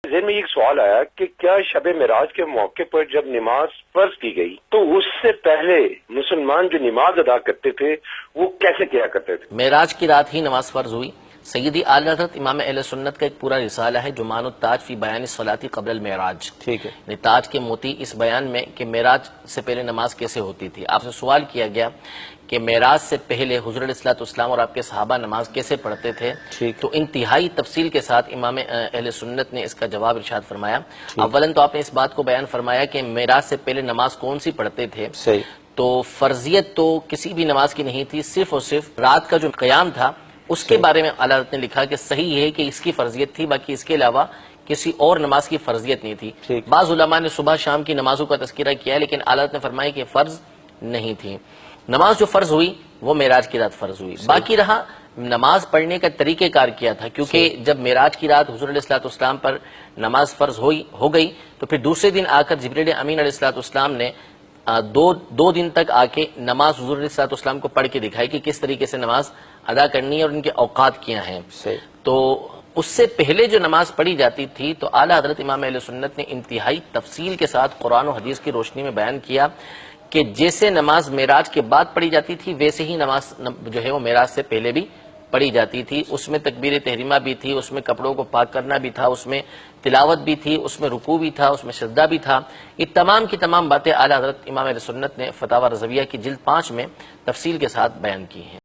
ذہن میں ایک سوال آیا کہ کیا شب معراج کے موقع پر جب نماز فرض کی گئی تو اس سے پہلے مسلمان جو نماز ادا کرتے تھے وہ کیسے کیا کرتے تھے؟ معراج کی رات ہی نماز فرض ہوئی۔ سیدی اعلی حضرت امام اہل سنت کا ایک پورا رسالہ ہے جمان التاج فی بیان الصلاۃ قبل المعراج، ٹھیک ہے، یعنی تاج کے موتی اس بیان میں کہ معراج سے پہلے نماز کیسے ہوتی تھی۔ آپ سے سوال کیا گیا کہ معراج سے پہلے حضور علیہ الصلوۃ والسلام اور آپ کے صحابہ نماز کیسے پڑھتے تھے، تو انتہائی تفصیل کے ساتھ امام اہل سنت نے اس کا جواب ارشاد فرمایا۔ اولاً تو آپ نے اس بات کو بیان فرمایا کہ معراج سے پہلے نماز کون سی پڑھتے تھے، صحیح، تو فرضیت تو کسی بھی نماز کی نہیں تھی، صرف اور صرف رات کا جو قیام تھا اس کے بارے میں اعلیٰ حضرت نے لکھا کہ صحیح ہے کہ اس کی فرضیت تھی، باقی اس کے علاوہ کسی اور نماز کی فرضیت نہیں تھی۔ بعض علماء نے صبح شام کی نمازوں کا تذکرہ کیا ہے، لیکن اعلیٰ حضرت نے فرمایا کہ فرض نہیں تھی۔ نماز جو فرض ہوئی وہ معراج کی رات فرض ہوئی۔ باقی رہا نماز پڑھنے کا طریقہ کار کیا تھا، کیونکہ جب معراج کی رات حضور علیہ الصلوۃ والسلام پر نماز فرض ہو گئی تو پھر دوسرے دن آ کر جبریل امین علیہ الصلوۃ والسلام نے دو دن تک آ کے نماز حضور علیہ الصلوۃ والسلام کو پڑھ کے دکھائی کہ کس طریقے سے نماز ادا کرنی ہے اور ان کے اوقات کیا ہیں۔ تو اس سے پہلے جو نماز پڑھی جاتی تھی تو اعلیٰ حضرت امام اہل سنت نے انتہائی تفصیل کے ساتھ قرآن و حدیث کی روشنی میں بیان کیا کہ جیسے نماز معراج کے بعد پڑھی جاتی تھی ویسے ہی نماز جو ہے وہ معراج سے پہلے بھی پڑھی جاتی تھی۔ اس میں تکبیر تحریمہ بھی تھی، اس میں کپڑوں کو پاک کرنا بھی تھا، اس میں تلاوت بھی تھی، اس میں رکوع بھی تھا، اس میں سجدہ بھی تھا۔ یہ تمام کی تمام باتیں اعلیٰ حضرت امام اہل سنت نے فتاوی رضویہ کی جلد 5 میں تفصیل کے ساتھ بیان کی ہیں۔